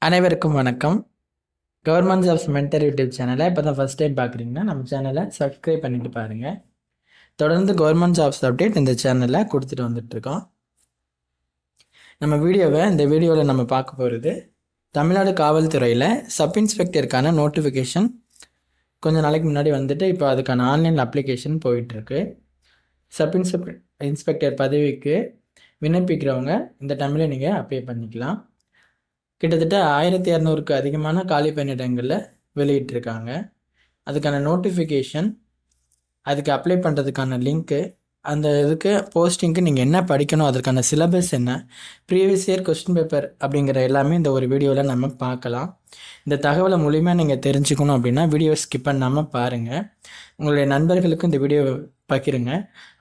அனைவருக்கும் வணக்கம். Government jobs mentor YouTube சேனலை இப்போ தான் ஃபஸ்ட் டைம் பார்க்குறீங்கன்னா நம்ம சேனலை சப்ஸ்கிரைப் பண்ணிட்டு பாருங்கள். தொடர்ந்து கவர்மெண்ட் ஜாப்ஸ் அப்டேட் இந்த சேனலில் கொடுத்துட்டு வந்துட்டுருக்கோம். நம்ம இந்த வீடியோவில் நம்ம பார்க்க போகிறது தமிழ்நாடு காவல்துறையில் சப் இன்ஸ்பெக்டருக்கான நோட்டிஃபிகேஷன் கொஞ்சம் நாளைக்கு முன்னாடி வந்துட்டு இப்போ அதுக்கான ஆன்லைன் அப்ளிகேஷன் போயிட்டுருக்கு. சப் இன்ஸ்பெக்டர் பதவிக்கு விண்ணப்பிக்கிறவங்க இந்த டைமில் நீங்கள் அப்ளை பண்ணிக்கலாம். கிட்டத்தட்ட 1200க்கு அதிகமான காலி பணியிடங்களில் வெளியிட்டிருக்காங்க. அதுக்கான நோட்டிஃபிகேஷன், அதுக்கு அப்ளை பண்ணுறதுக்கான லிங்க்கு, அந்த இதுக்கு போஸ்டிங்க்கு நீங்கள் என்ன படிக்கணும், அதற்கான சிலபஸ் என்ன, ப்ரீவியஸ் இயர் கொஸ்டின் பேப்பர் அப்படிங்கிற எல்லாமே இந்த ஒரு வீடியோவில் நம்ம பார்க்கலாம். இந்த தகவலை மூலிமா நீங்கள் தெரிஞ்சுக்கணும் அப்படின்னா வீடியோ ஸ்கிப் பண்ணாமல் பாருங்கள். உங்களுடைய நண்பர்களுக்கும் இந்த வீடியோ பகிருங்க.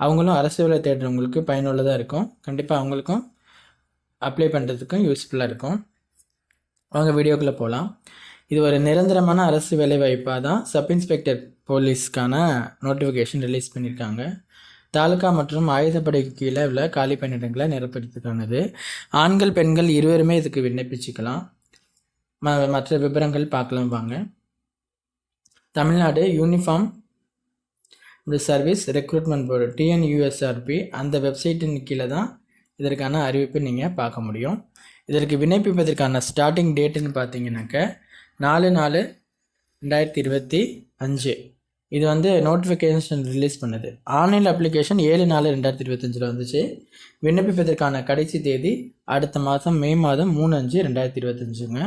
அவங்களும் அரசு வேலை தேடுறவங்களுக்கு பயனுள்ளதாக இருக்கும். கண்டிப்பாக அவங்களுக்கும் அப்ளை பண்ணுறதுக்கும் யூஸ்ஃபுல்லாக இருக்கும். வாங்க வீடியோக்குள்ளே போகலாம். இது ஒரு நிரந்தரமான அரசு வேலைவாய்ப்பாக தான் சப் இன்ஸ்பெக்டர் போலீஸ்க்கான நோட்டிஃபிகேஷன் ரிலீஸ் பண்ணியிருக்காங்க. தாலுகா மற்றும் ஆயுதப்படைக்கு கீழே உள்ள காலி பணியிடங்களை நிரப்புறதுக்கானது. ஆண்கள் பெண்கள் இருவருமே இதுக்கு விண்ணப்பிச்சுக்கலாம். மற்ற விவரங்கள் பார்க்கலாம் வாங்க. Tamil Nadu uniform service recruitment board TNUSRP அந்த வெப்சைட்டின் கீழே தான் இதற்கான அறிவிப்பு நீங்கள் பார்க்க முடியும். இதற்கு விண்ணப்பிப்பதற்கான ஸ்டார்டிங் டேட்டுன்னு பார்த்தீங்கன்னாக்க 4/4/2025. இது நோட்டிஃபிகேஷன் ரிலீஸ் பண்ணுது. ஆன்லைன் அப்ளிகேஷன் 7/4/2025 வந்துச்சு. விண்ணப்பிப்பதற்கான கடைசி தேதி அடுத்த மாதம் மே மாதம் 3/5/2025.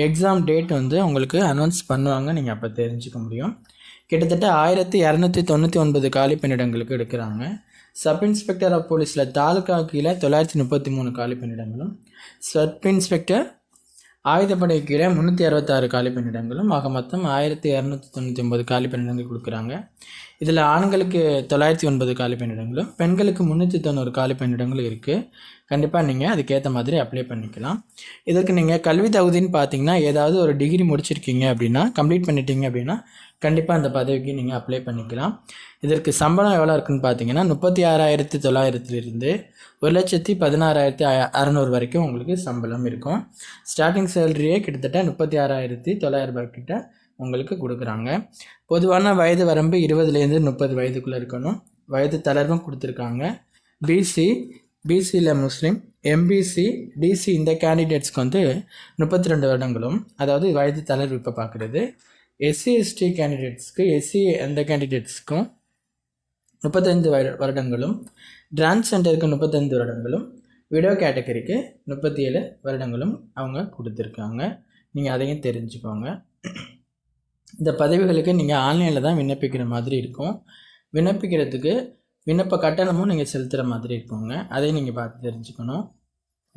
எக்ஸாம் டேட் உங்களுக்கு அனௌன்ஸ் பண்ணுவாங்க, நீங்கள் அப்போ தெரிஞ்சுக்க முடியும். கிட்டத்தட்ட 1299 காலி பணியிடங்களுக்கு எடுக்கிறாங்க. சப் இன்ஸ்பெக்டர் ஆஃப் போலீஸில் தாலுகா கீழே 933 காலி பணியிடங்களும், சப் இன்ஸ்பெக்டர் ஆயுதப்படை கீழே 366 காலி பணியிடங்களும், ஆக மொத்தம் 1299 காலி பணியிடங்கள் கொடுக்குறாங்க. இதில் ஆண்களுக்கு 909 காலி பணியிடங்களும், பெண்களுக்கு 390 காலி பணியிடங்களும் இருக்குது. கண்டிப்பாக நீங்கள் அதுக்கேற்ற மாதிரி அப்ளை பண்ணிக்கலாம். இதற்கு நீங்கள் கல்வி தகுதின்னு பார்த்தீங்கன்னா ஏதாவது ஒரு டிகிரி முடிச்சிருக்கீங்க அப்படின்னா, கம்ப்ளீட் பண்ணிட்டீங்க அப்படின்னா கண்டிப்பாக அந்த பதவிக்கு நீங்கள் அப்ளை பண்ணிக்கலாம். இதற்கு சம்பளம் எவ்வளோ இருக்குதுன்னு பார்த்தீங்கன்னா 36,900 1,16,600 வரைக்கும் உங்களுக்கு சம்பளம் இருக்கும். ஸ்டார்டிங் சேலரியே கிட்டத்தட்ட 36,900 கிட்ட உங்களுக்கு கொடுக்குறாங்க. பொதுவான வயது வரம்பு 20லேருந்து 30 வயதுக்குள்ளே இருக்கணும். வயது தளர்வும் கொடுத்துருக்காங்க. பிசியில் முஸ்லீம், MBC, DC இந்த கேண்டிடேட்ஸ்க்கு 32 வருடங்களும், அதாவது வயது தளர்வு இப்போ பார்க்குறது. SC/ST கேண்டிடேட்ஸ்க்கு, அந்த கேண்டிடேட்ஸ்க்கும் 35 வருடங்களும், டிரான்ஸ்ஜெண்டருக்கு 35 வருடங்களும், விடோ கேட்டகரிக்கு 37 வருடங்களும் அவங்க கொடுத்துருக்காங்க. நீங்கள் அதையும் தெரிஞ்சுக்கோங்க. இந்த பதவிகளுக்கு நீங்கள் ஆன்லைனில் தான் விண்ணப்பிக்கிற மாதிரி இருக்கும். விண்ணப்பிக்கிறதுக்கு விண்ணப்ப கட்டணமும் நீங்கள் செலுத்துகிற மாதிரி இருக்குங்க. அதையும் நீங்கள் பார்த்து தெரிஞ்சுக்கணும்.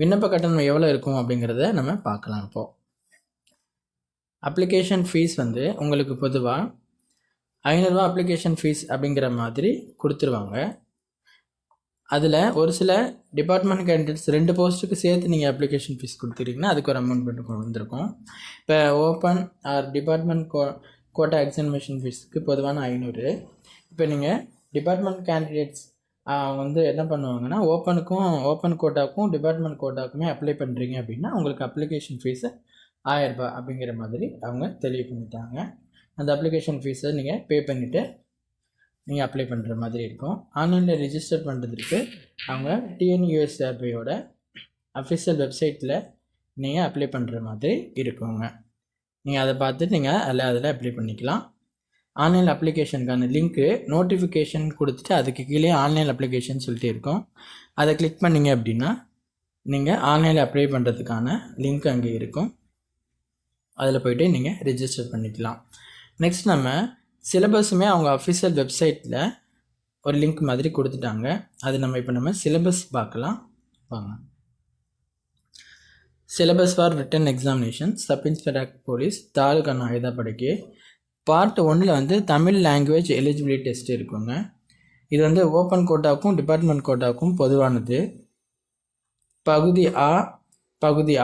விண்ணப்ப கட்டணம் எவ்வளோ இருக்கும் அப்படிங்கிறத நம்ம பார்க்கலாம். இப்போது அப்ளிகேஷன் ஃபீஸ் உங்களுக்கு பொதுவாக 500 ரூபா அப்ளிகேஷன் ஃபீஸ் அப்படிங்கிற மாதிரி கொடுத்துருவாங்க. அதில் ஒரு சில டிபார்ட்மெண்ட் கேண்டிடேட்ஸ் 2 போஸ்ட்டுக்கு சேர்த்து நீங்கள் அப்ளிகேஷன் ஃபீஸ் கொடுத்துட்டீங்கன்னா அதுக்கு ஒரு அமௌண்ட் மட்டும் வந்திருக்கும். இப்போ open or department quota examination ஃபீஸுக்கு பொதுவான 500. இப்போ நீங்கள் டிபார்ட்மெண்ட் கேண்டிடேட்ஸ் என்ன பண்ணுவாங்கன்னா ஓப்பன் கோட்டாவுக்கும் டிபார்ட்மெண்ட் கோட்டாவுக்குமே அப்ளை பண்ணுறீங்க அப்படின்னா உங்களுக்கு அப்ளிகேஷன் ஃபீஸு 1000 ரூபாய் அப்படிங்கிற மாதிரி அவங்க தெளிவு பண்ணிட்டாங்க. அந்த அப்ளிகேஷன் ஃபீஸை நீங்கள் பே பண்ணிவிட்டு நீங்கள் அப்ளை பண்ணுற மாதிரி இருக்கும். ஆன்லைனில் ரிஜிஸ்டர் பண்ணுறதுக்கு அவங்க TNUSRPயோட அஃபிஷியல் வெப்சைட்டில் நீங்கள் அப்ளை பண்ணுற மாதிரி இருக்குங்க. நீங்கள் அதை பார்த்துட்டு நீங்கள் அதில் அப்ளை பண்ணிக்கலாம். ஆன்லைன் அப்ளிகேஷனுக்கான லிங்க்கு நோட்டிஃபிகேஷன் கொடுத்துட்டு அதுக்கு கீழே ஆன்லைன் அப்ளிகேஷன் சொல்லிட்டு இருக்கும். அதை கிளிக் பண்ணிங்க அப்படின்னா நீங்கள் ஆன்லைனில் அப்ளை பண்ணுறதுக்கான லிங்க் அங்கே இருக்கும். அதில் போய்ட்டு நீங்கள் ரிஜிஸ்டர் பண்ணிக்கலாம். நெக்ஸ்ட் நம்ம சிலபஸுமே அவங்க அஃபிஷியல் வெப்சைட்டில் ஒரு லிங்க் மாதிரி கொடுத்துட்டாங்க. அது நம்ம சிலபஸ் பார்க்கலாம் வாங்க. Syllabus for written examination sub inspector police taluka ஆயுதப்படைக்கு பார்ட் 1ல் தமிழ் லாங்குவேஜ் எலிஜிபிலிட்டி டெஸ்ட் இருக்குங்க. இது ஓப்பன் கோட்டாவுக்கும் டிபார்ட்மெண்ட் கோட்டாவுக்கும் பொதுவானது. பகுதி A, பகுதி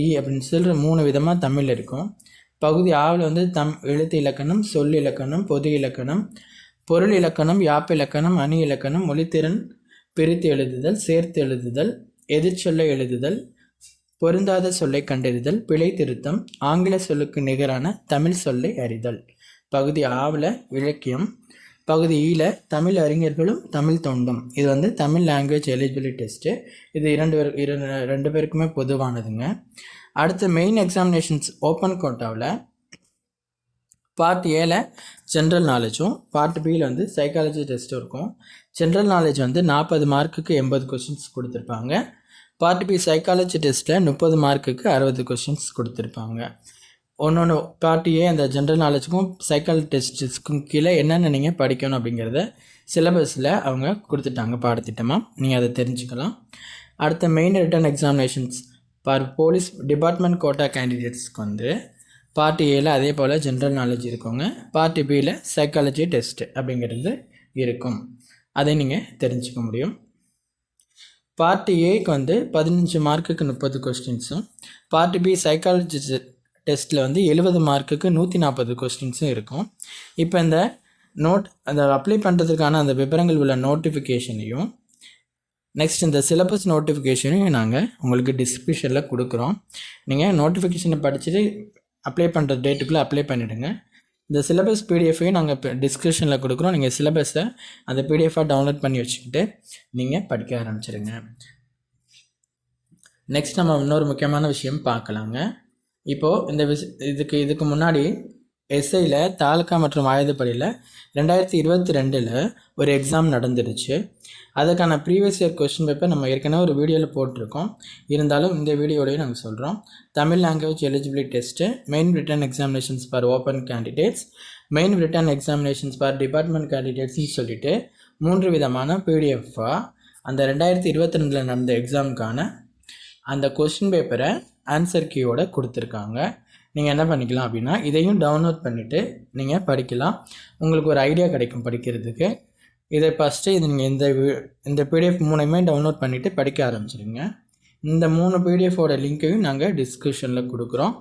E அப்படின்னு சொல்கிற 3 விதமாக தமிழ் இருக்கும். பகுதி ஆவில் எழுத்து இலக்கணம், சொல் இலக்கணம், பொது இலக்கணம், பொருள் இலக்கணம், யாப்பு இலக்கணம், அணி இலக்கணம், மொழித்திறன், பிரித்து எழுதுதல், சேர்த்து எழுதுதல், எதிர்ச்சொல்லை எழுதுதல், பொருந்தாத சொல்லை கண்டறிதல், பிழை திருத்தம், ஆங்கில சொல்லுக்கு நிகரான தமிழ் சொல்லை அறிதல். பகுதி ஆவில் இலக்கியம், பகுதி ஈல தமிழ் அறிஞர்களும் தமிழ் தொண்டும். இது தமிழ் லாங்குவேஜ் எலிஜிபிலிட்டி டெஸ்ட்டு. இது ரெண்டு பேருக்குமே பொதுவானதுங்க. அடுத்து மெயின் எக்ஸாமினேஷன்ஸ் ஓப்பன் கோட்டாவில் பார்ட் ஏல ஜென்ரல் நாலேஜும் பார்ட் பியில் சைக்காலஜி டெஸ்ட்டும் இருக்கும். ஜென்ரல் நாலேஜ் 40 மார்க்குக்கு 80 கொஷின்ஸ் கொடுத்துருப்பாங்க. பார்ட் பி சைக்காலஜி டெஸ்ட்டில் 30 மார்க்குக்கு 60 கொஷின்ஸ் கொடுத்துருப்பாங்க. ஒன்று பார்ட் ஏ அந்த ஜென்ரல் நாலேஜுக்கும் சைக்காலஜி டெஸ்ட்டுக்கும் கீழே என்னென்ன நீங்கள் படிக்கணும் அப்படிங்கிறத சிலபஸில் அவங்க கொடுத்துட்டாங்க பாடத்திட்டமாக. நீங்கள் அதை தெரிஞ்சுக்கலாம். அடுத்த main written examinations for police department quota கேண்டிடேட்ஸ்க்கு பார்ட் ஏல அதே போல் ஜென்ரல் நாலேஜ் இருக்குங்க. பார்ட் பியில் சைக்காலஜி டெஸ்ட்டு அப்படிங்கிறது இருக்கும். அதை நீங்கள் தெரிஞ்சுக்க முடியும். பார்ட் ஏக்கு 15 மார்க்குக்கு 30 கொஸ்டின்ஸும், பார்ட் பி சைக்காலஜி டெஸ்ட்டில் 70 மார்க்குக்கு 140 கொஸ்டின்ஸும் இருக்கும். இப்போ இந்த அந்த அப்ளை பண்ணுறதுக்கான அந்த விவரங்கள் உள்ள நோட்டிஃபிகேஷனையும் நெக்ஸ்ட் இந்த சிலபஸ் நோட்டிஃபிகேஷனையும் நாங்கள் உங்களுக்கு டிஸ்கிரிப்ஷனில் கொடுக்குறோம். நீங்கள் நோட்டிஃபிகேஷனை படிச்சுட்டு அப்ளை பண்ணுற டேட்டுக்குள்ளே அப்ளை பண்ணிவிடுங்க. இந்த சிலபஸ் பிடிஎஃபையும் நாங்கள் இப்போ டிஸ்கிரிப்ஷனில் கொடுக்குறோம். நீங்கள் சிலபஸை அந்த பிடிஎஃபாக டவுன்லோட் பண்ணி வச்சுக்கிட்டு நீங்கள் படிக்க ஆரம்பிச்சிடுங்க. நெக்ஸ்ட் நம்ம இன்னொரு முக்கியமான விஷயம் பார்க்கலாங்க. இப்போது இந்த இதுக்கு முன்னாடி எஸ்ஐயில் தாலுக்கா மற்றும் ஆயுதப்படையில் 2022 ஒரு எக்ஸாம் நடந்துருச்சு. அதுக்கான ப்ரீவியஸ் இயர் கொஸ்டின் பேப்பர் நம்ம ஏற்கனவே ஒரு வீடியோவில் போட்டிருக்கோம். இருந்தாலும் இந்த வீடியோலையும் நாங்கள் சொல்கிறோம். Tamil language eligibility test, main written examinations for open candidates, main written examinations for department கேண்டிடேட்ஸ்னு சொல்லிட்டு 3 விதமான பிடிஎஃபாக அந்த 2022 நடந்த எக்ஸாமுக்கான அந்த கொஸ்டின் பேப்பரை ஆன்சர் கீயோடு கொடுத்துருக்காங்க. நீங்கள் என்ன பண்ணிக்கலாம் அப்படின்னா இதையும் டவுன்லோட் பண்ணிவிட்டு நீங்கள் படிக்கலாம். உங்களுக்கு ஒரு ஐடியா கிடைக்கும் படிக்கிறதுக்கு. இதை ஃபஸ்ட்டு நீங்கள் இந்த பிடிஎஃப் 3மே டவுன்லோட் பண்ணிவிட்டு படிக்க ஆரம்பிச்சிடுங்க. இந்த 3 பிடிஎஃபோட லிங்க்கையும் நாங்கள் டிஸ்கிரிப்ஷனில் கொடுக்குறோம்.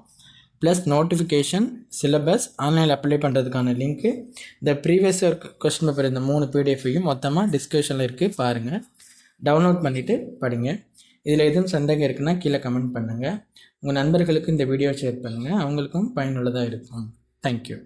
ப்ளஸ் நோட்டிஃபிகேஷன், சிலபஸ், ஆன்லைனில் அப்ளை பண்ணுறதுக்கான லிங்க்கு, இந்த ப்ரீவியஸ் இயர் கொஸ்டின் பேப்பர் இந்த 3 பிடிஎஃபையும் மொத்தமாக டிஸ்கிரிப்ஷனில் இருக்குது. பாருங்கள், டவுன்லோட் பண்ணிவிட்டு படிங்க. இதில் எதுவும் சந்தேகம் இருக்குன்னா கீழே கமெண்ட் பண்ணுங்கள். உங்கள் நண்பர்களுக்கு இந்த வீடியோ ஷேர் பண்ணுங்கள். அவங்களுக்கும் பயனுள்ளதாக இருக்கும். தேங்க்யூ.